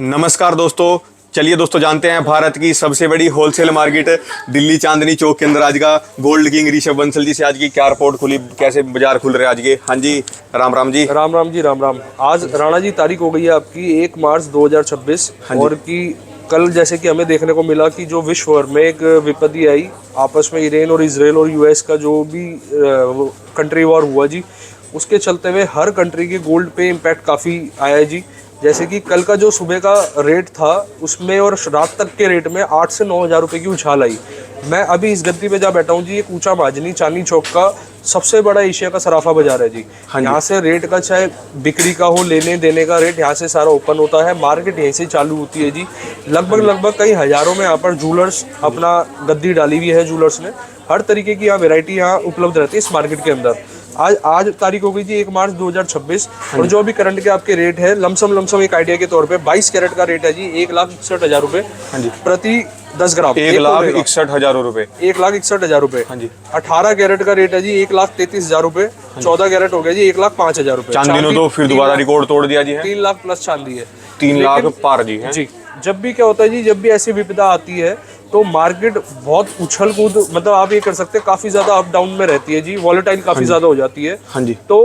नमस्कार दोस्तों, चलिए दोस्तों जानते हैं भारत की सबसे बड़ी होलसेल मार्केट दिल्ली चांदनी चौक के अंदर आज का गोल्ड किंग ऋषभ बंसल जी से आज की क्या रिपोर्ट खुली, कैसे बाजार खुल रहे हैं आज के। हाँ जी, राम राम जी। राम राम जी, राम राम। आज राणा जी तारीख हो गई है आपकी 1 मार्च 2026 और कि कल जैसे कि हमें देखने को मिला कि जो विश्व भर में एक विपत्ति आई, आपस में ईरान और इजराइल और यूएस का जो भी कंट्री वॉर हुआ जी, उसके चलते हुए हर कंट्री के गोल्ड पे इम्पैक्ट काफ़ी आया है जी। जैसे कि कल का जो सुबह का रेट था उसमें और रात तक के रेट में 8 से 9 हज़ार रुपये की उछाल आई। मैं अभी इस गद्दी पे जा बैठा हूँ जी, एक ऊंचा माजनी चांदनी चौक का सबसे बड़ा एशिया का सराफा बाजार है जी। यहाँ से रेट का चाहे बिक्री का हो, लेने देने का रेट यहाँ से सारा ओपन होता है। मार्केट यहीं से चालू होती है जी। लगभग कई हज़ारों में यहाँ पर जूलर्स अपना गद्दी डाली हुई है। जूलर्स ने हर तरीके की यहाँ वेरायटी यहाँ उपलब्ध रहती है इस मार्केट के अंदर। आज तारीख हो गई जी 1 मार्च 2026 और जो अभी करंट के आपके रेट है लमसम एक आइडिया के तौर पे 22 कैरेट का रेट है जी 1,61,000 रुपए प्रति 10 ग्राम। 1,61,000 रुपए। 1,61,000 रुपए। हाँ जी। 18 कैरेट का रेट है जी 1,33,000 रुपए। 14 कैरेट हो गया जी 1,05,000 रुपए। चांदी ने तो फिर दोबारा रिकॉर्ड तोड़ दिया जी है। 3 लाख प्लस चांदी है। 3 लाख पार जी है जी। जब भी क्या होता है जी, जब भी ऐसी विपदा आती है तो मार्केट बहुत उछल कूद, मतलब आप ये कर सकते हैं, काफी ज्यादा अप डाउन में रहती है जी। वॉलेटाइल काफी ज्यादा हो जाती है। हाँ जी। तो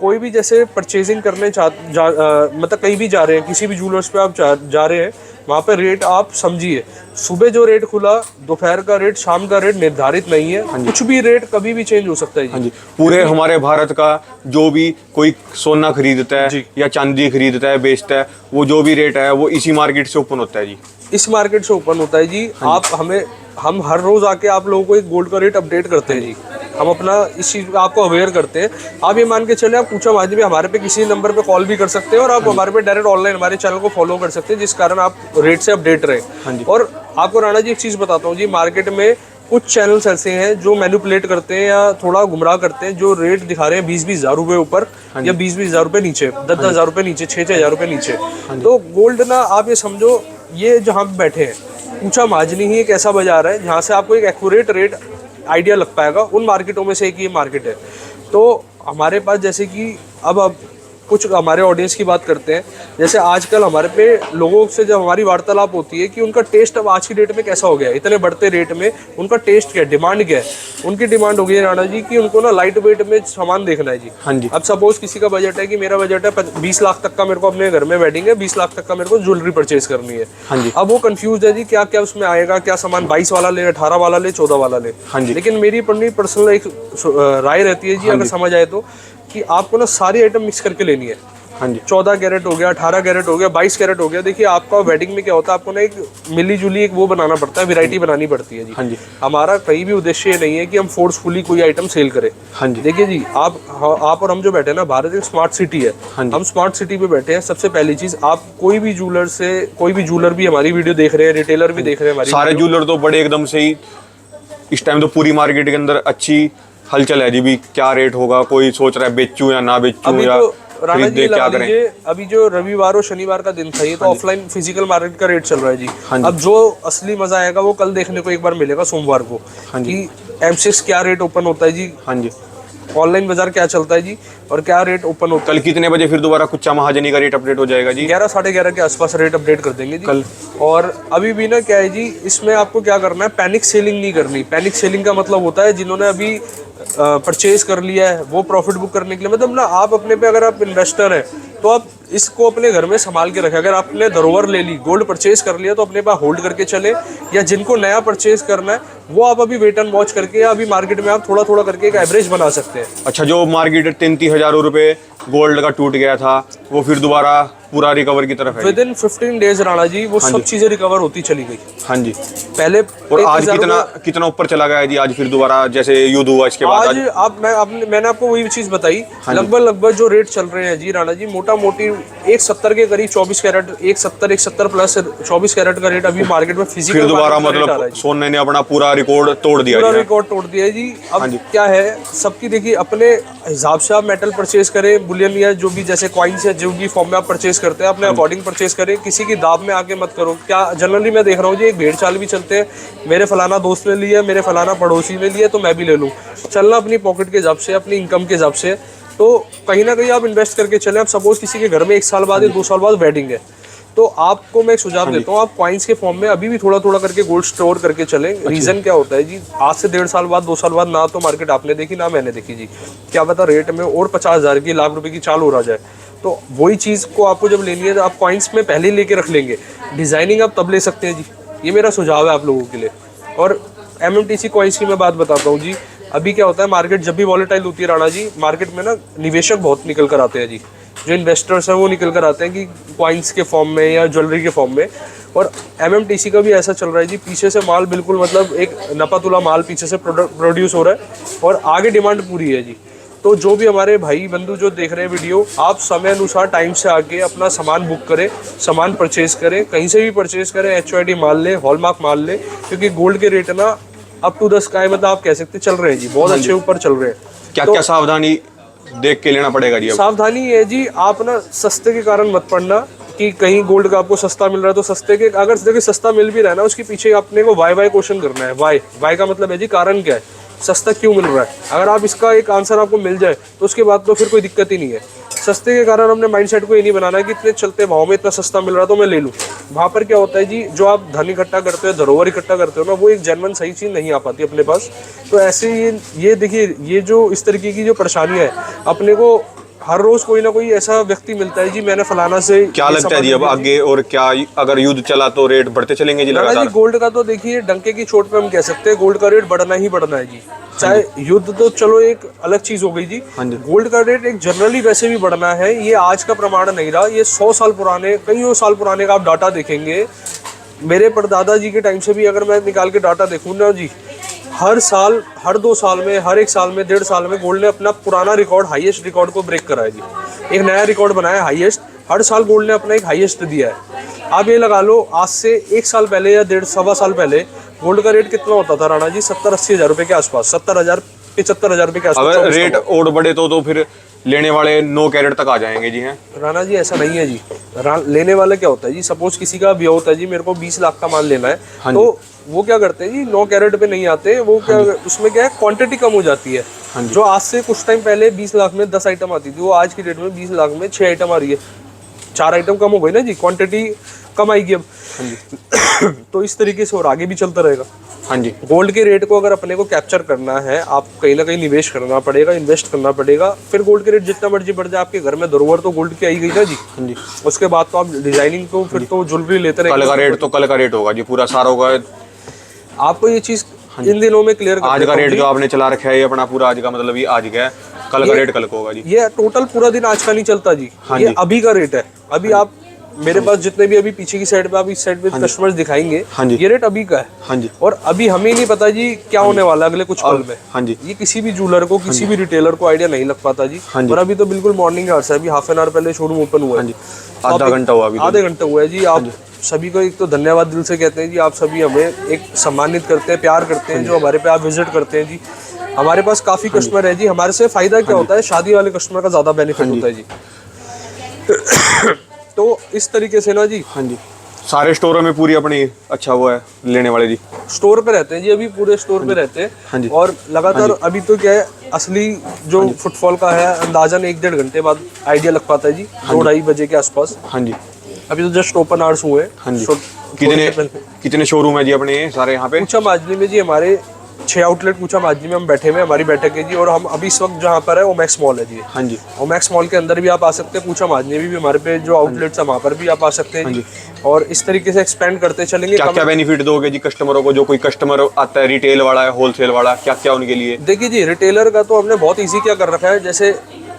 कोई भी जैसे परचेजिंग करने मतलब कहीं भी जा रहे हैं, किसी भी जूलर्स पे आप जा रहे हैं, वहाँ पे रेट आप समझिए। सुबह जो रेट खुला, दोपहर का रेट, शाम का रेट निर्धारित नहीं है। कुछ भी रेट कभी भी चेंज हो सकता है जी। हाँ जी। पूरे हमारे भारत का जो भी कोई सोना खरीदता है या चांदी खरीदता है, बेचता है, वो जो भी रेट है वो इसी मार्केट से ओपन होता है जी। इस मार्केट से ओपन होता है जी। हम हर रोज आके आप लोगों को एक गोल्ड का रेट अपडेट करते हैं जी। हम अपना इस चीज को आपको अवेयर करते हैं। आप ये मान के चले, आप पूछा माजी भी हमारे पे किसी नंबर पे कॉल भी कर सकते हैं और आप हमारे पे डायरेक्ट ऑनलाइन हमारे चैनल को फॉलो कर सकते हैं, जिस कारण आप रेट से अपडेट रहे। और आपको राणा जी एक चीज बताता हूँ जी, मार्केट में कुछ चैनल्स ऐसे हैं जो मैनिपुलेट करते हैं या थोड़ा गुमराह करते हैं, जो रेट दिखा रहे हैं 20-20 हज़ार रुपए ऊपर या 20-20 हज़ार रुपए नीचे, 10-10 हज़ार रुपए नीचे, 6-6 हज़ार रुपए नीचे। तो गोल्ड ना, आप ये समझो, ये जहाँ पे बैठे हैं ऊंचा माजनी ही एक ऐसा बाजार है जहाँ से आपको एक एक्यूरेट रेट आइडिया लग पाएगा। उन मार्केटों में से एक ये मार्केट है। तो हमारे पास जैसे कि अब कुछ हमारे ऑडियंस की बात करते हैं, जैसे आजकल हमारे पे लोगों से जब हमारी वार्तालाप होती है कि उनका टेस्ट अब आज की डेट में कैसा हो गया है, इतने बढ़ते रेट में उनका टेस्ट क्या है, डिमांड क्या है। उनकी डिमांड हो गई है राणा जी कि उनको ना लाइट वेट में सामान देखना है जी। हाँ जी। अब सपोज किसी का बजट है कि मेरा बजट है 20 लाख तक का, मेरे को अपने घर में वेडिंग है, 20 लाख तक का मेरे को ज्वेलरी परचेज करनी है। हाँ जी। अब वो कंफ्यूज है जी, क्या क्या उसमें आएगा, क्या सामान 22 वाला ले, 18 वाला ले, 14 वाला ले। हाँ जी। लेकिन मेरी अपनी पर्सनल एक राय रहती है जी, अगर समझ आए तो, कि आपको ना सारी आइटम मिक्स करके लेनी है। हाँ जी। 14 कैरेट हो गया, 18 कैरेट हो गया, 22 कैरेट हो गया। देखिए आपका वेडिंग में क्या होता है, आपको ना एक मिली जुली एक वो बनाना पड़ता है, वैरायटी बनानी पड़ती है जी। हाँ जी। हमारा कहीं भी उद्देश्य ये नहीं है कि हम फोर्सफुली कोई आइटम सेल करें। हाँ जी। देखिए जी, आप और हम जो बैठे हैं ना, भारत एक स्मार्ट सिटी है। हम स्मार्ट सिटी पे बैठे हैं। सबसे पहली चीज, आप कोई भी जूलर भी हमारी वीडियो देख रहे हैं, रिटेलर भी देख रहे हैं हमारी, सारे जूलर तो बड़े एकदम से ही इस टाइम तो पूरी मार्केट के अंदर अच्छी हलचल है जी। भी क्या रेट होगा, कोई सोच रहा है बेचूं या ना बेचूं, या राणा जी क्या करें। अभी जो रविवार और शनिवार का दिन था, ये तो ऑफलाइन फिजिकल मार्केट का रेट चल रहा है जी। अब जो असली मजा आएगा वो कल देखने को एक बार मिलेगा सोमवार को, कि M6 क्या रेट ओपन होता है जी। हाँ जी। ऑनलाइन बाजार क्या चलता है जी और क्या रेट ओपन होता है। कल कितने बजे फिर दोबारा कुछ महाजनी का रेट अपडेट हो जाएगा जी? 11 साढ़े 11 के आसपास रेट अपडेट कर देंगे जी कल। और अभी भी ना क्या है जी, इसमें आपको क्या करना है, पैनिक सेलिंग नहीं करनी। पैनिक सेलिंग का मतलब होता है जिन्होंने अभी परचेज कर लिया है वो प्रॉफिट बुक करने के लिए, मतलब ना आप अपने पे, अगर आप इन्वेस्टर हैं तो आप इसको अपने घर में संभाल के रखें। अगर आपने धरोहर ले ली, गोल्ड परचेज कर लिया, तो अपने पास होल्ड करके चले, या जिनको नया परचेज करना है वो आप अभी वेट एंड वॉच करके, या अभी मार्केट में आप थोड़ा थोड़ा करके एक एवरेज बना सकते हैं। अच्छा, जो मार्केट 33 हज़ार रुपए गोल्ड का टूट गया था, वो फिर दोबारा पूरा रिकवर की तरफ है। With in 15 days Rana ji वो सब चीजें रिकवर होती चली गई। हाँ जी। पहले और आज कितना ऊपर चला गया जी? आज फिर दोबारा जैसे युद्ध हुआ इसके बाद आज मैंने आपको वही चीज बताई। लगभग जो रेट चल रहे हैं जी राणा जी, मोटा मोटी 170 के करीब 24 कैरेट, 170 प्लस 24 कैरेट का रेट अभी मार्केट में फिजिकल फिर दोबारा, मतलब सोने ने अपना पूरा रिकॉर्ड तोड़ दिया। पूरा रिकॉर्ड तोड़ दिया जी। अब क्या है, सबकी देखिए अपने हिसाब से आप मेटल परचेज करें, बुलियन या जो भी जैसे कॉइन्स या जो भी फॉर्म में आप परचेज करते हैं, अपने अकॉर्डिंग परचेज करें। किसी की दाब में आके मत करो। क्या जनरली मैं देख रहा हूँ जी, एक भेड़ चाल भी चलते हैं, मेरे फलाना दोस्त ने लिया, मेरे फलाना पड़ोसी ने लिया, तो मैं भी ले लूँ। चलना अपनी पॉकेट के हिसाब से, अपनी इनकम के हिसाब से। तो कहीं ना कहीं आप इन्वेस्ट करके चलें। अब सपोज किसी के घर में 1 साल बाद या 2 साल बाद वेडिंग है, तो आपको मैं एक सुझाव देता हूँ, आप कॉइन्स के फॉर्म में अभी भी थोड़ा थोड़ा करके गोल्ड स्टोर करके चलें। रीजन क्या होता है जी, आज से 1.5 साल बाद 2 साल बाद ना तो मार्केट आपने देखी ना मैंने देखी जी, क्या पता रेट में और 50,000 की लाख रुपए की चाल हो रहा जाए। तो वही चीज़ को आपको जब लेनी है तो आप कॉइन्स में पहले ही लेके रख लेंगे, डिजाइनिंग आप तब ले सकते हैं जी। ये मेरा सुझाव है आप लोगों के लिए। और MMTC कॉइन्स की मैं बात बताता हूँ जी। अभी क्या होता है, मार्केट जब भी वॉलेटाइल होती है राणा जी, मार्केट में ना निवेशक बहुत निकल कर आते हैं जी। जो इन्वेस्टर्स हैं वो निकल कर आते हैं कि कॉइन्स के फॉर्म में या ज्वेलरी के फॉर्म में। और MMTC का भी ऐसा चल रहा है जी, पीछे से माल बिल्कुल मतलब एक नपातुला माल पीछे से प्रोड्यूस हो रहा है और आगे डिमांड पूरी है जी। तो जो भी हमारे भाई बंधु जो देख रहे हैं वीडियो, आप समय अनुसार टाइम से आके अपना सामान बुक करें, सामान परचेज करें, कहीं से भी परचेज करें, HYD माल लें, हॉलमार्क माल लें, क्योंकि गोल्ड के रेट ना अप टू द स्काई, मतलब आप कह सकते चल रहे हैं जी, बहुत अच्छे ऊपर चल रहे हैं। क्या क्या सावधानी देख के लेना पड़ेगा जी? सावधानी है जी, आप ना सस्ते के कारण मत पड़ना कि कहीं गोल्ड का आपको सस्ता मिल रहा है तो सस्ते के, अगर देखिए सस्ता मिल भी रहा है ना, उसके पीछे अपने को वाई क्वेश्चन करना है। वाई का मतलब है जी कारण क्या है, सस्ता क्यों मिल रहा है। अगर आप इसका एक आंसर आपको मिल जाए तो उसके बाद तो फिर कोई दिक्कत ही नहीं है। सस्ते के कारण हमने माइंडसेट को ये नहीं बनाना है कि इतने चलते भाव में इतना सस्ता मिल रहा है तो मैं ले लूँ। वहाँ पर क्या होता है जी, जो आप धन इकट्ठा करते हो, धरोहर इकट्ठा करते हो ना, वो एक जेन्युइन सही चीज़ नहीं आ पाती अपने पास। तो ऐसे ये देखिए, ये जो इस तरीके की जो परेशानियाँ है, अपने को हर रोज कोई ना कोई ऐसा व्यक्ति मिलता है जी, मैंने फलाना से क्या लगता है जी अब आगे, और क्या अगर युद्ध चला तो रेट बढ़ते चलेंगे जी लगातार? जी गोल्ड का तो देखिए डंके की चोट पे हम कह सकते हैं गोल्ड का रेट बढ़ना ही बढ़ना है जी। चाहे युद्ध तो चलो एक अलग चीज हो गई जी, गोल्ड का रेट एक जनरली वैसे भी बढ़ना है। ये आज का प्रमाण नहीं रहा, ये 100 साल पुराने, कई साल पुराने का आप डाटा देखेंगे। मेरे परदादा जी के टाइम से भी अगर मैं निकाल के डाटा देखूँ ना जी, हर साल, हर 2 साल में, हर 1 साल में, 1.5 साल में गोल्ड ने अपना पुराना रिकॉर्ड, हाईएस्ट रिकॉर्ड को ब्रेक करा है जी। एक नया रिकॉर्ड बनाया हाईएस्ट, हर साल गोल्ड ने अपना एक हाईएस्ट दिया है। आप ये लगा लो, आज से 1 साल पहले या 1.5-1.25 साल पहले गोल्ड का रेट कितना होता था राणा जी? 70-80 हज़ार रुपये के आसपास, 70,000-75 हज़ार रुपये के आसपास। अगर रेट और बढ़े तो फिर लेने वाले 9 कैरेट तक आ जाएंगे जी। हैं राणा जी ऐसा नहीं है जी। लेने वाला क्या होता है जी, सपोज किसी का ब्याह होता है जी, मेरे को 20 लाख का माल लेना है, तो वो क्या करते हैं जी, 9 कैरेट पे नहीं आते, वो क्या उसमें क्या है, क्वांटिटी कम हो जाती है। जो आज से कुछ टाइम पहले 20 लाख में 10 आइटम आती थी, वो आज की डेट में 20 लाख में 6 आइटम आ रही है। 4 आइटम कम हो गई ना जी, क्वांटिटी कम आएगी अब। तो इस तरीके से और आगे भी चलता रहेगा। हाँ जी। गोल्ड के रेट को अगर अपने को कैप्चर करना है, आप कहीं ना कहीं निवेश करना पड़ेगा, इन्वेस्ट करना पड़ेगा। फिर गोल्ड के रेट जितना मर्जी बढ़ जाए, आपके घर में धरोहर तो गोल्ड की आई गई ना जी। हाँ जी। उसके बाद तो आप डिजाइनिंग तो फिर तो ज्वेलरी लेते रहेंगे। कल का रेट तो कल का रेट होगा जी, पूरा सारा होगा। आपको ये चीज इन दिनों में क्लियर आज का रेट जो आपने चला रखा है ये अपना पूरा आज का, मतलब ये आज का है, कल का रेट कल को होगा जी। ये टोटल पूरा दिन आज का नहीं चलता जी। ये अभी का रेट है। अभी आप मेरे पास जितने भी अभी पीछे की साइड पे, आप इस साइड पे कस्टमर्स दिखाएंगे, ये रेट अभी का है। हाँ जी। और अभी हमें नहीं पता जी क्या होने वाला अगले कुछ पल में। हाँ जी। ये किसी भी ज्वेलर को, किसी भी रिटेलर को आइडिया नहीं लग पाता जी। और अभी तो बिल्कुल मॉर्निंग आवर्स है, अभी ½ एन आवर पहले शोरूम ओपन हुआ है। आधा घंटा हुआ अभी, आधे घंटे हुआ है जी। आप सभी को एक तो धन्यवाद दिल से कहते हैं जी, आप सभी हमें एक सम्मानित करते हैं, प्यार करते हैं, जो हमारे पे आप विजिट करते हैं जी। हमारे पास काफ़ी कस्टमर है जी। हमारे से फ़ायदा क्या होता है, शादी वाले कस्टमर का ज़्यादा बेनिफिट होता है जी। तो इस तरीके से ना जी। हाँ जी। सारे स्टोरों में पूरी अपनी अच्छा हुआ है लेने वाले जी, स्टोर पे रहते हैं जी, अभी पूरे स्टोर पे रहते हैं। हाँ जी। और लगातार अभी तो क्या है, असली जो फुटफॉल का है अंदाजन 1-1.5 घंटे बाद आइडिया लग पाता है जी, 2-2:30 बजे के आसपास। हाँ जी। अभी तो जस्ट ओपन आवर्स हुए हैं। हाँ जी। कितने शोरूम है जी अपने सारे यहाँ पे? पूछा माजनी में जी हमारे 6 आउटलेट पूछा माजनी में हम बैठे हुए, हमारी बैठक है जी। और हम अभी इस वक्त जहाँ पर है ओमैक्स मॉल है जी। हाँ जी। ओमैक्स मॉल के अंदर भी आप आ सकते हैं, पूछा माजनी भी हमारे पे जो आउटलेट्स है वहाँ पर भी आप आ सकते हैं जी। और इस तरीके से एक्सपेंड करते चलेंगे। क्या क्या बेनिफिट दोगे जी कस्टमरों को? जो कोई कस्टमर आता है रिटेल वाला है, होलसेल वाला, क्या क्या उनके लिए? देखिए जी, रिटेलर का तो हमने बहुत ईजी क्या कर रखा है, जैसे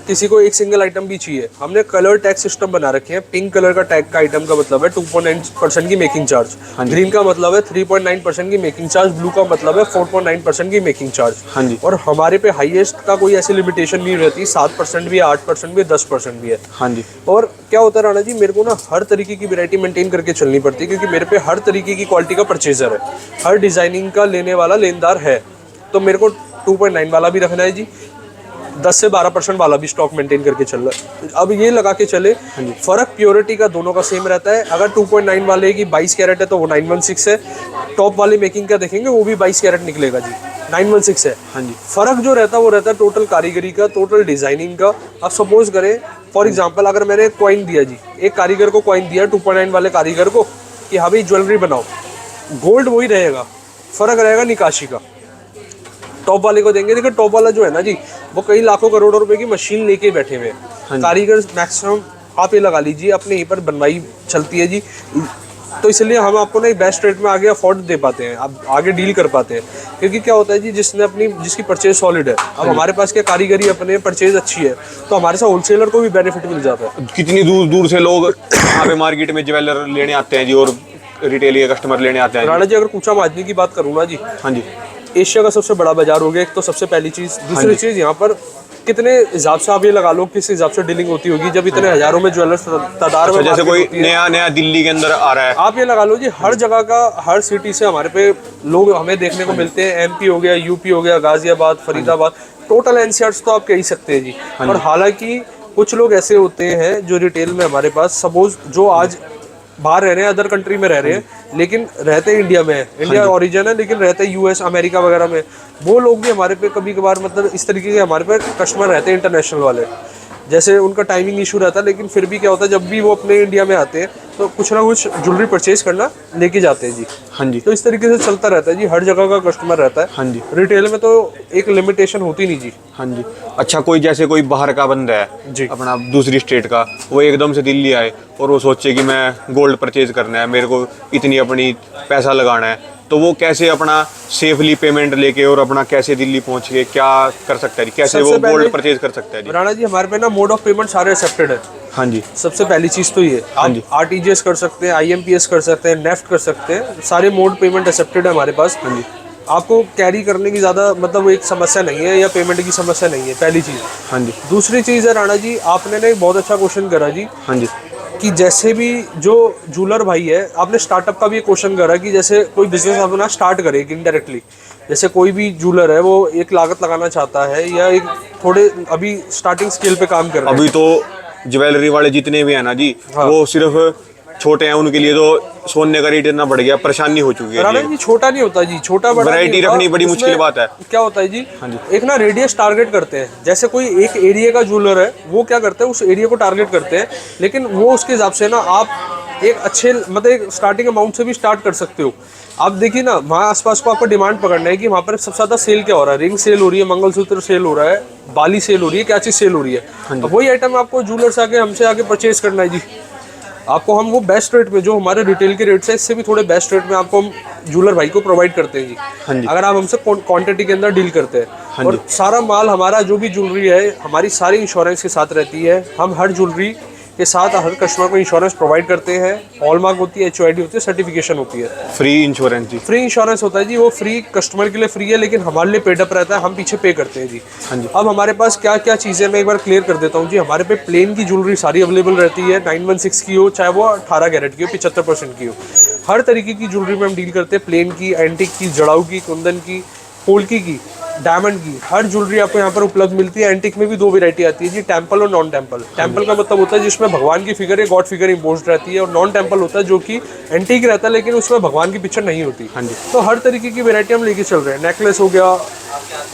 किसी को एक सिंगल आइटम भी चाहिए, हमने कलर टैग सिस्टम बना रखे हैं। पिंक कलर का टैग का आइटम का मतलब है 2.9% की मेकिंग चार्ज, ग्रीन का मतलब है 3.9% की मेकिंग चार्ज, ब्लू का मतलब है 4.9% की मेकिंग चार्ज। हाँ जी। और हमारे पे हाईएस्ट का कोई ऐसी लिमिटेशन नहीं रहती, 7% भी है, 8% भी है, 10% भी है। हाँ जी। और क्या होता है राणा जी, मेरे को ना हर तरीके की वैरायटी मेंटेन करके चलनी पड़ती है, क्योंकि मेरे पे हर तरीके की क्वालिटी का परचेजर है, हर डिजाइनिंग का लेने वाला लेनदार है। तो मेरे को 2.9 वाला भी रखना है जी, 10 से 12% वाला भी स्टॉक मेंटेन करके चल रहा है। अब ये लगा के चले, फर्क प्योरिटी का दोनों का सेम रहता है। अगर 2.9 वाले की 22 कैरेट है तो वो 916 है, टॉप वाले मेकिंग का देखेंगे वो भी 22 कैरेट निकलेगा जी, 916 है। हाँ जी। फर्क जो रहता है वो रहता है टोटल कारीगरी का, टोटल डिजाइनिंग का। अब सपोज करें फॉर एग्जांपल अगर मैंने कॉइन दिया जी, एक कारीगर को कॉइन दिया 2.9 वाले कारीगर को कि हाँ भाई ज्वेलरी बनाओ, गोल्ड वही रहेगा, फर्क रहेगा निकाशी का। टॉप वाले को देंगे, देखिए टॉप वाला जो है ना जी, वो कई लाखों करोड़ों रुपए की मशीन लेके बैठे हुए हैं। कारीगर मैक्सिमम आप ये लगा लीजिए अपने यहीं पर बनवाई चलती है जी, तो इसलिए हम आपको ना एक बेस्ट रेट में आगे अफोर्ड दे पाते हैं, आप आगे डील कर पाते हैं। क्योंकि क्या होता है जी, जिसकी परचेज सॉलिड है, अब हमारे पास क्या कारीगरी अपने परचेज अच्छी है, तो हमारे साथ होलसेलर को भी बेनिफिट मिल जाता है। कितनी दूर दूर से लोग यहाँ पे मार्केट में ज्वेलर लेने आते हैं जी, और रिटेल के कस्टमर लेने आते हैं राणा जी, अगर कूचा माजनी की बात करूँ ना जी, हाँ जी, एशिया का सबसे बड़ा बाजार हो गया एक तो, सबसे पहली चीज़। दूसरी चीज़, यहाँ पर कितने हिसाब से आप ये लगा लो किस हिसाब से डीलिंग होती होगी, जब इतने हजारों में ज्वेलर्स तादाद में जैसे कोई नया दिल्ली के अंदर आ रहा है, आप ये लगा लो जी, हर जगह का, हर सिटी से हमारे पे लोग हमें देखने को मिलते हैं। एमपी हो गया, यूपी हो गया, गाजियाबाद, फरीदाबाद, टोटल एनसीआर तो आप कह ही सकते हैं जी। और हालांकि कुछ लोग ऐसे होते हैं जो रिटेल में हमारे पास, सपोज जो आज बाहर रह रहे हैं, अदर कंट्री में रह रहे हैं, लेकिन रहते इंडिया में है, इंडिया ओरिजिन है, लेकिन रहते यूएस अमेरिका वगैरह में, वो लोग भी हमारे पे कभी कभार मतलब इस तरीके के हमारे पे कस्टमर रहते हैं इंटरनेशनल वाले। जैसे उनका टाइमिंग इशू रहता है, लेकिन फिर भी क्या होता है, जब भी वो अपने इंडिया में आते हैं तो कुछ ना कुछ ज्वेलरी परचेज करना लेके जाते हैं जी। हाँ जी, तो इस तरीके से चलता रहता है जी, हर जगह का कस्टमर रहता है। हाँ जी, रिटेल में तो एक लिमिटेशन होती नहीं जी। हाँ जी। अच्छा, कोई जैसे कोई बाहर का बंदा है जी, अपना दूसरी स्टेट का, वो एकदम से दिल्ली आए और वो सोचे कि मैं गोल्ड परचेज करना है, मेरे को इतनी अपनी पैसा लगाना है, तो वो कैसे अपना सेफली पेमेंट लेके और अपना कैसे दिल्ली पहुंच के क्या कर सकता है, कैसे वो गोल्ड परचेज कर सकता है जी? राणा जी, हमारे पे ना मोड ऑफ पेमेंट सारे एक्सेप्टेड है। हाँ जी, सबसे पहली चीज तो ये, आप आरटीजीएस कर सकते हैं, आईएमपीएस कर सकते हैं, नेफ्ट कर सकते हैं, सारे मोड पेमेंट एक्सेप्टेड है हमारे पास। हाँ जी, आपको कैरी करने की ज़्यादा मतलब एक समस्या नहीं है, या पेमेंट की समस्या नहीं है, पहली चीज़। हाँ जी, दूसरी चीज़ है राणा जी, आपने ना एक बहुत अच्छा क्वेश्चन करा जी, हाँ जी, कि जैसे भी जो जूलर भाई है, आपने स्टार्टअप का भी एक क्वेश्चन करा कि जैसे कोई बिजनेस अपना स्टार्ट करे इनडायरेक्टली, जैसे कोई भी जूलर है वो एक लागत लगाना चाहता है, या एक थोड़े अभी स्टार्टिंग स्केल पे काम कर रहा है। अभी तो ज्वेलरी वाले जितने भी है ना जी, वो सिर्फ छोटे हैं, उनके लिए तो सोने का रेट इतना बढ़ गया, परेशानी हो चुकी है राणा जी। छोटा नहीं होता जी, छोटा बड़ा वैरायटी रखनी बड़ी मुश्किल बात है। क्या होता है जी, हाँ जी, एक ना रेडियस टारगेट करते हैं, जैसे कोई एक एरिया का जूलर है, वो क्या करते हैं, उस एरिया को टारगेट करते हैं, लेकिन वो उसके हिसाब से ना आप एक अच्छे मतलब एक स्टार्टिंग अमाउंट से भी स्टार्ट कर सकते हो। आप देखिए ना, वहाँ आसपास को आपको डिमांड पकड़ना है कि वहाँ पर सबसे ज़्यादा सेल क्या हो रहा है, रिंग सेल हो रही है, मंगलसूत्र सेल हो रहा है, बाली सेल हो रही है, क्या चीज़ सेल हो रही है। अब वही आइटम आपको जूलर से आके हमसे आके परचेज करना है जी। आपको हम वो बेस्ट रेट में, जो हमारे रिटेल के रेट से इससे भी थोड़े बेस्ट रेट में आपको हम जूलर भाई को प्रोवाइड करते हैं जी। हाँ जी, अगर आप हमसे क्वांटिटी के अंदर डील करते हैं। हाँ और सारा माल हमारा जो भी ज्वेलरी है, हमारी सारी इंश्योरेंस के साथ रहती है। हम हर ज्वेलरी के साथ हर कस्टमर को इंश्योरेंस प्रोवाइड करते हैं, हॉलमार्क होती है, HOID होती है, सर्टिफिकेशन होती है। फ्री इंश्योरेंस जी? फ्री इंश्योरेंस होता है जी, वो फ्री कस्टमर के लिए फ्री है, लेकिन हमारे लिए पेड अप रहता है, हम पीछे पे करते हैं जी। हाँ जी, अब हमारे पास क्या क्या चीज़ें मैं एक बार क्लियर कर देता हूँ जी। हमारे पे प्लेन की ज्वेलरी सारी अवेलेबल रहती है, 916 की हो, चाहे वो 18 कैरेट की हो, 75% की हो, हर तरीके की ज्वेलरी में हम डील करते हैं। प्लेन की, एंटिक की, जड़ाऊ की, कुंदन की, पोल्की की, डायमंड की, हर ज्वेलरी आपको यहाँ पर उपलब्ध मिलती है। एंटिक में भी दो वैरायटी आती है जी, टेम्पल और नॉन टेम्पल। टेम्पल का मतलब होता है जिसमें भगवान की फिगर या गॉड फिगर इम्पोज्ड रहती है, और नॉन टेम्पल होता है जो कि एंटिक रहता है लेकिन उसमें भगवान की पिक्चर नहीं होती। हाँ जी, तो हर तरीके की वैरायटी हम लेके चल रहे हैं। नेकलेस हो गया,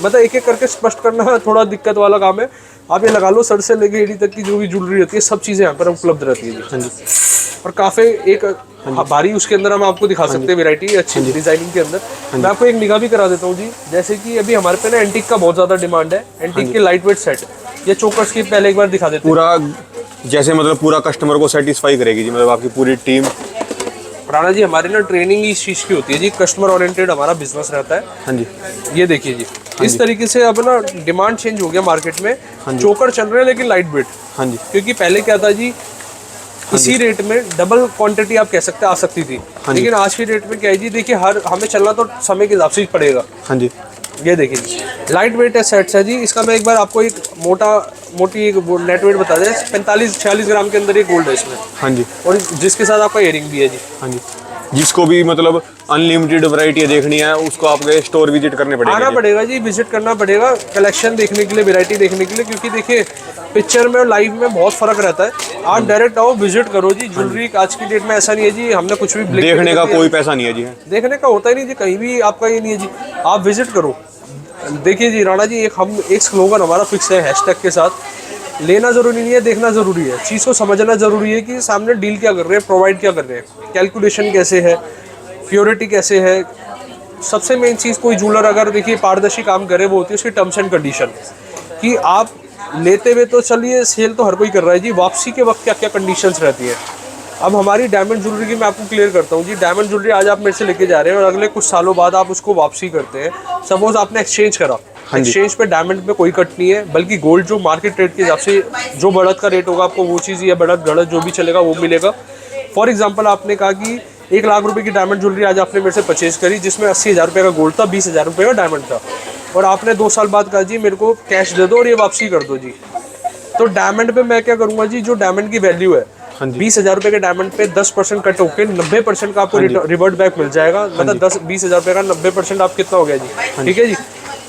मतलब एक एक करके स्पष्ट करना थोड़ा दिक्कत वाला काम है। आप ये लगा लो, सर से लेके एड़ी तक की जो भी ज्वेलरी रहती है, सब चीज़ें यहाँ पर उपलब्ध रहती है जी। हाँ जी, और काफ़ी एक भारी उसके अंदर हम आपको दिखा सकते हैं वैरायटी अच्छी डिजाइनिंग के अंदर। मैं आपको एक निगाह भी करा देता हूँ जी। जैसे कि अभी हमारे पे ना एंटीक का बहुत ज़्यादा डिमांड है। एंटीक के लाइट वेट सेट या चोकर्स की पहले एक बार दिखा देते हैं। पूरा जैसे मतलब पूरा कस्टमर को सेटिस्फाई करेगी जी, मतलब आपकी पूरी टीम? राणा जी, हमारी ना ट्रेनिंग इस चीज़ की होती है जी, कस्टमर ओरिएंटेड हमारा बिजनेस रहता है। हाँ जी, ये देखिए जी, इस तरीके से अब ना डिमांड चेंज हो गया मार्केट में। चोकर चल रहे हैं लेकिन लाइट वेट, हाँ जी, क्योंकि पहले क्या था जी, इसी रेट में डबल क्वांटिटी आप कह सकते हैं आ सकती थी, लेकिन आज की डेट में क्या है जी, देखिए हर हमें चलना तो समय के हिसाब से ही पड़ेगा। हाँ जी, ये देखिए जी, लाइट वेट है सेट्स है जी। इसका मैं एक बार आपको एक मोटी एक नेट वेट बता दें, 45-46 ग्राम के अंदर ये गोल्ड है इसमें। हाँ जी, और जिसके साथ आपका इयरिंग भी है जी। हाँ जी, जिसको भी मतलब अनलिमिटेड वैरायटी देखनी है उसको आपके स्टोर विजिट करने पड़ेगा, आना पड़ेगा जी, विजिट करना पड़ेगा कलेक्शन देखने के लिए, वैरायटी देखने के लिए। क्योंकि देखिए पिक्चर में और लाइव में बहुत फर्क रहता है। आप डायरेक्ट आओ, विजिट करो जी। ज्वेलरी आज की डेट में ऐसा नहीं है जी हमने कुछ भी देखने का कोई पैसा नहीं है जी, देखने का होता ही नहीं जी, कहीं भी आपका ये नहीं है जी। आप विजिट करो, देखिए जी। राणा जी, एक स्लोगन हमारा फिक्स है हैशटैग के साथ लेना ज़रूरी नहीं है, देखना ज़रूरी है। चीज़ को समझना ज़रूरी है कि सामने डील क्या कर रहे हैं, प्रोवाइड क्या कर रहे हैं, कैलकुलेशन कैसे है, प्योरिटी कैसे है। सबसे मेन चीज़ कोई जूलर अगर देखिए पारदर्शी काम करे वो होती है उसकी टर्म्स एंड कंडीशन, कि आप लेते हुए तो चलिए सेल तो हर कोई कर रहा है जी, वापसी के वक्त क्या क्या कंडीशंस रहती है। अब हमारी डायमंड ज्वेलरी की मैं आपको क्लियर करता हूँ जी। डायमंड ज्वेलरी आज आप मेरे से लेके जा रहे हैं और अगले कुछ सालों बाद आप उसको वापसी करते हैं। सपोज आपने एक्सचेंज करा, एक्सचेंज पे डायमंड पे कोई कट नहीं है, बल्कि गोल्ड जो मार्केट रेट के हिसाब से जो बढ़त का रेट होगा आपको वो चीज़ या बढ़त गढ़त जो भी चलेगा वो मिलेगा। फॉर एग्जाम्पल आपने कहा कि 1 लाख रुपए की डायमंड ज्वेलरी आज आपने मेरे से परचेज करी, जिसमें 80,000 रुपये का गोल्ड था, 20,000 रुपये का डायमंड था, और आपने 2 साल बाद कहा जी मेरे को कैश दे दो और ये वापसी कर दो जी। तो डायमंड पे मैं क्या करूंगा जी, जो डायमंड की वैल्यू है 20,000 रुपये के डायमंड पे 10% कट होकर 90% का आपको रिवर्ट बैक मिल जाएगा। मतलब 20,000 रुपये का 90% आप कितना हो गया जी, ठीक है जी।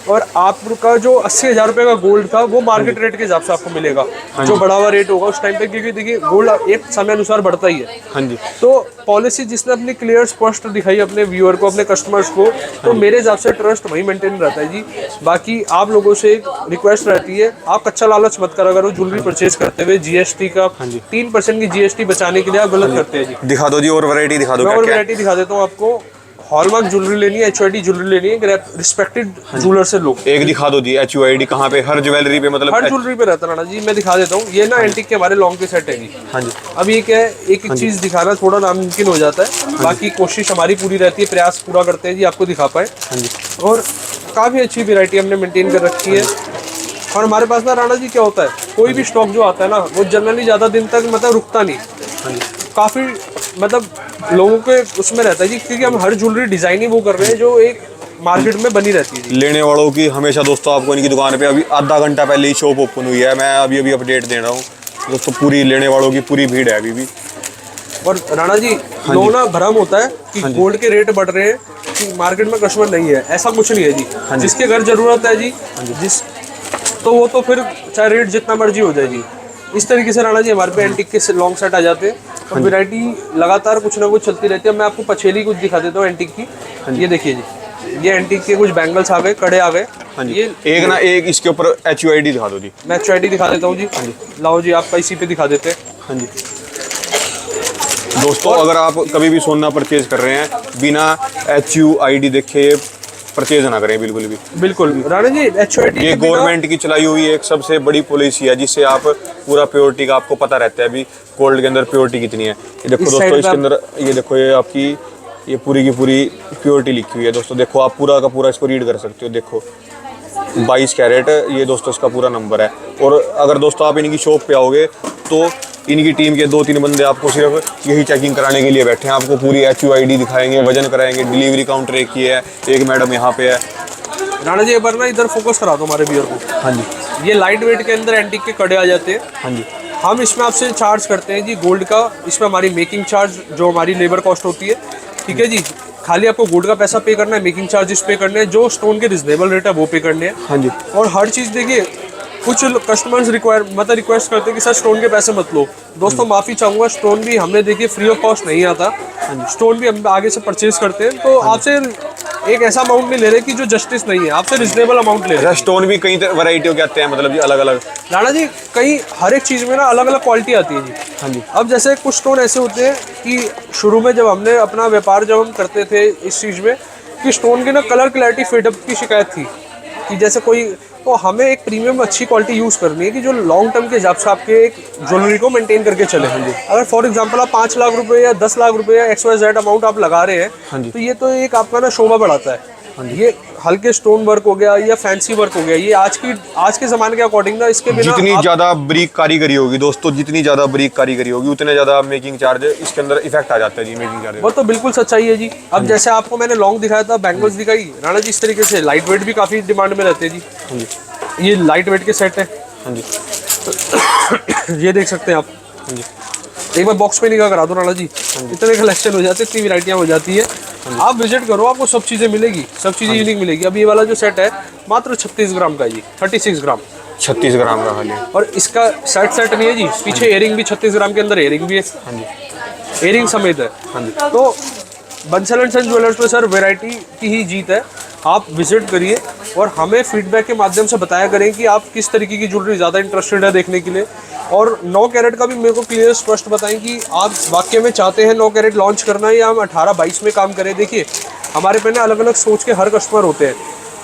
और आपका जो 80,000 रुपये का गोल्ड था वो मार्केट रेट के हिसाब से आपको मिलेगा, जो बढ़ा हुआ रेट होगा उस टाइम पे, क्योंकि देखिए गोल्ड एक समय अनुसार बढ़ता ही है। हाँ जी। तो पॉलिसी जिसने अपनी क्लियर स्पष्ट दिखाई अपने व्यूअर को, अपने कस्टमर्स को, तो मेरे हिसाब से ट्रस्ट वही मेंटेन रहता है जी। बाकी आप लोगों से एक रिक्वेस्ट रहती है, आप कच्चा लालच मत करा करो ज्वेलरी परचेज करते हुए। जीएसटी का 3% की जीएसटी बचाने के लिए आप गलत करते हैं जी। दिखा दो जी और वैरायटी दिखा दो। मैं और वैरायटी दिखा देता हूँ आपको। हॉलमार्क ज्वेलरी लेनी है, HUID ज्वेलरी लेनी है, रिस्पेक्टेड ज्वेलर से लो। एक दिखा दो जी, HUID कहाँ पे? हर ज्वेलरी पे मतलब? हर ज्वेलरी पे रहता है ना जी। मैं दिखा देता हूँ, ये ना एंटीक के हमारे लॉन्ग के सेट है जी। हाँ जी। अब ये क्या है, एक एक चीज दिखाना थोड़ा नामुमकिन हो जाता है, बाकी कोशिश हमारी पूरी रहती है, प्रयास पूरा करते हैं जी आपको दिखा पाए। हाँ जी। और काफी अच्छी वैरायटी हमने मेंटेन कर रखी है। और हमारे पास ना राणा जी क्या होता है, कोई भी स्टॉक जो आता है ना वो जनरली ज्यादा दिन तक मतलब रुकता नहीं। काफी मतलब लोगों के उसमें रहता है जी, क्योंकि हम हर ज्वेलरी डिजाइन ही वो कर रहे हैं जो एक मार्केट में बनी रहती है। लेने वालों की हमेशा दोस्तों आपको इनकी दुकान पे अभी आधा घंटा पहले ही शॉप ओपन हुई है, मैं अभी अभी अपडेट दे रहा हूँ दोस्तों। पूरी लेने वालों की पूरी भीड़ है अभी भी। और राणा जी लोगों ना भ्रम होता है कि गोल्ड के रेट बढ़ रहे हैं कि मार्केट में कस्टमर नहीं है, ऐसा कुछ नहीं है जी। जिसके घर जरूरत है जी, जिस तो वो तो फिर चाहे रेट जितना मर्जी हो जाए जी। इस तरीके से राणा जी हमारे पे एंटीक के लॉन्ग सेट आ जाते हैं। तो वैरायटी लगातार कुछ ना कुछ चलती रहती है। मैं आपको पछेली कुछ दिखा देता हूँ एंटीक की। ये देखिए जी, ये एंटीक के कुछ बैंगल्स आ गए, कड़े आ गए। हाँ जी। ये एक ना एक इसके ऊपर HUID दिखा दो जी। मैं HUID दिखा देता हूँ जी। लाओ जी, आपका इसी पे दिखा देते हैं। हाँ जी। दोस्तों अगर आप कभी भी सोना परचेज कर रहे हैं बिना HUID देखे परचेज ना करें बिल्कुल भी। बिल्कुल राणा जी, HUID ये गवर्नमेंट की चलाई हुई एक सबसे बड़ी पॉलिसी है, जिससे आप पूरा प्योरिटी का आपको पता रहता है अभी गोल्ड के अंदर प्योरिटी कितनी है। ये देखो दोस्तों, इसके अंदर ये देखो, ये आपकी ये पूरी की पूरी प्योरिटी लिखी हुई है दोस्तों। देखो आप पूरा का पूरा इसको रीड कर सकते हो। देखो 22 कैरेट ये दोस्तों इसका पूरा नंबर है। और अगर दोस्तों आप इनकी शॉप पे आओगे तो इनकी टीम के 2-3 बंदे आपको सिर्फ यही चेकिंग कराने के लिए बैठे हैं। आपको पूरी HUID दिखाएंगे, वजन कराएंगे। डिलीवरी काउंटर एक ही है, एक मैडम यहाँ पे है। राणा जी एक बार ना इधर फोकस करा दो हमारे व्यूअर को। हाँ जी। ये लाइट वेट के अंदर एंटीक के कड़े आ जाते हैं। हाँ जी। हम इसमें आपसे चार्ज करते हैं जी गोल्ड का, इसमें हमारी मेकिंग चार्ज जो हमारी लेबर कॉस्ट होती है, ठीक है जी। खाली आपको गोल्ड का पैसा पे करना है, मेकिंग चार्जेस पे करने हैं, जो स्टोन के रिजनेबल रेट है वो पे करने हैं। हाँ जी। और हर चीज़ देखिए, कुछ कस्टमर्स रिक्वेस्ट करते हैं कि सर स्टोन के पैसे मत लो। दोस्तों माफ़ी चाहूँगा, स्टोन भी हमने देखिए फ्री ऑफ कॉस्ट नहीं आता। स्टोन भी हम आगे से परचेज करते हैं, तो आपसे एक ऐसा अमाउंट नहीं ले रहे कि जो जस्टिस नहीं है, आपसे रिजनेबल अमाउंट ले रहे हैं। स्टोन भी कई वैरायटियों के आते हैं, मतलब जी अलग अलग। राणा जी कई हर एक चीज़ में ना अलग अलग क्वालिटी आती है जी। हाँ जी। अब जैसे कुछ स्टोन ऐसे होते हैं कि शुरू में जब हमने अपना व्यापार जब हम करते थे इस चीज़ में, कि स्टोन की ना कलर क्लैरिटी फेडअप की शिकायत थी कि जैसे कोई, तो हमें एक प्रीमियम अच्छी क्वालिटी यूज़ करनी है कि जो लॉन्ग टर्म के हिसाब से आपके एक ज्वेलरी को मेंटेन करके चले। अगर फॉर एग्जांपल आप 5 लाख रुपए या 10 लाख रुपए या XYZ अमाउंट आप लगा रहे हैं, तो ये तो एक आपका ना शोभा बढ़ाता है। ये हल्के स्टोन वर्क हो गया या फैंसी वर्क हो गया, ये आज के ज़माने के अकॉर्डिंग ना इसके बिना जितनी ज़्यादा ब्रीक कारीगरी होगी दोस्तों, जितनी ज़्यादा ब्रीक कारीगरी होगी उतने ज़्यादा मेकिंग चार्ज इसके अंदर इफेक्ट आ जाता है जी, मेकिंग चार्ज। वो तो बिल्कुल सच्चाई है जी। अब जैसे आपको मैंने लॉन्ग दिखाया था, बैंगल्स दिखाई राणा जी, इस तरीके से लाइट वेट भी काफ़ी डिमांड में रहते हैं जी। हाँ जी। ये लाइट वेट के सेट है। हाँ जी। ये देख सकते हैं आप। हाँ जी। एक बार बॉक्स पे निकाह करा दो राणा जी, इतने कलेक्शन हो जाते हैं, इतनी वैरायटियाँ हो जाती है। आप विजिट करो, आपको सब चीज़ें मिलेगी, सब चीज़ें यूनिक मिलेगी। अब ये वाला जो सेट है मात्र 36 ग्राम का जी, 36 ग्राम, 36 ग्राम का खाली। और इसका सेट नहीं है जी, पीछे इयरिंग भी 36 ग्राम के अंदर इयरिंग भी है। हाँ जी। इयरिंग समेत है। हाँ जी। तो बंसल एंड सन ज्वेलर्स पे सर वैरायटी की ही जीत है। आप विजिट करिए, और हमें फीडबैक के माध्यम से बताया करें कि आप किस तरीके की ज्वेलरी ज़्यादा इंटरेस्टेड है देखने के लिए। और 9 कैरेट का भी मेरे को क्लियर स्पष्ट बताएं कि आप वाकई में चाहते हैं 9 कैरेट लॉन्च करना है या हम 18-22 में काम करें। देखिए हमारे पे ना अलग अलग सोच के हर कस्टमर होते हैं।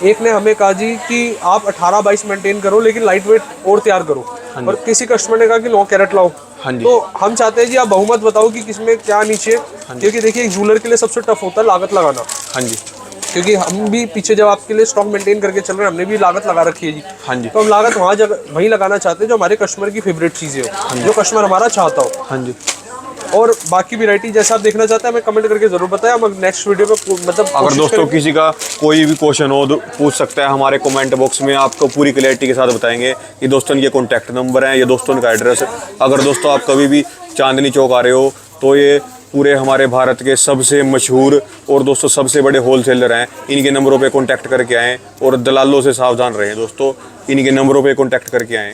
एक ने हमें कहा जी कि आप 18-22 मेंटेन करो लेकिन लाइट वेट और तैयार करो, और किसी कस्टमर ने कहा कि 9 कैरेट लाओ। हाँ जी। तो हम चाहते हैं जी आप बहुमत बताओ कि किसमें क्या नीचे, क्योंकि देखिए एक ज्वेलर के लिए सबसे टफ होता है लागत लगाना। हाँ जी। क्योंकि हम भी पीछे जब आपके लिए स्टॉक मेंटेन करके चल रहे हैं, हमने भी लागत लगा रखी है जी। हाँ जी। तो हम लागत वहीं लगाना चाहते हैं जो हमारे कस्टमर की फेवरेट चीज़ें हो, जो कस्टमर हमारा चाहता हो। हाँ जी। और बाकी वैरायटी जैसा आप देखना चाहते हैं हमें कमेंट करके जरूर बताएं, हम नेक्स्ट वीडियो में मतलब अगर दोस्तों किसी का कोई भी क्वेश्चन हो तो पूछ सकता है हमारे कमेंट बॉक्स में, आपको पूरी क्लैरिटी के साथ बताएंगे। ये दोस्तों इनके कॉन्टैक्ट नंबर हैं, ये दोस्तों इनका एड्रेस। अगर दोस्तों आप कभी भी चांदनी चौक आ रहे हो तो ये पूरे हमारे भारत के सबसे मशहूर और दोस्तों सबसे बड़े होलसेलर हैं। इनके नंबरों पे कॉन्टैक्ट करके आएँ और दलालों से सावधान रहें दोस्तों, इनके नंबरों पे कॉन्टैक्ट करके आएँ।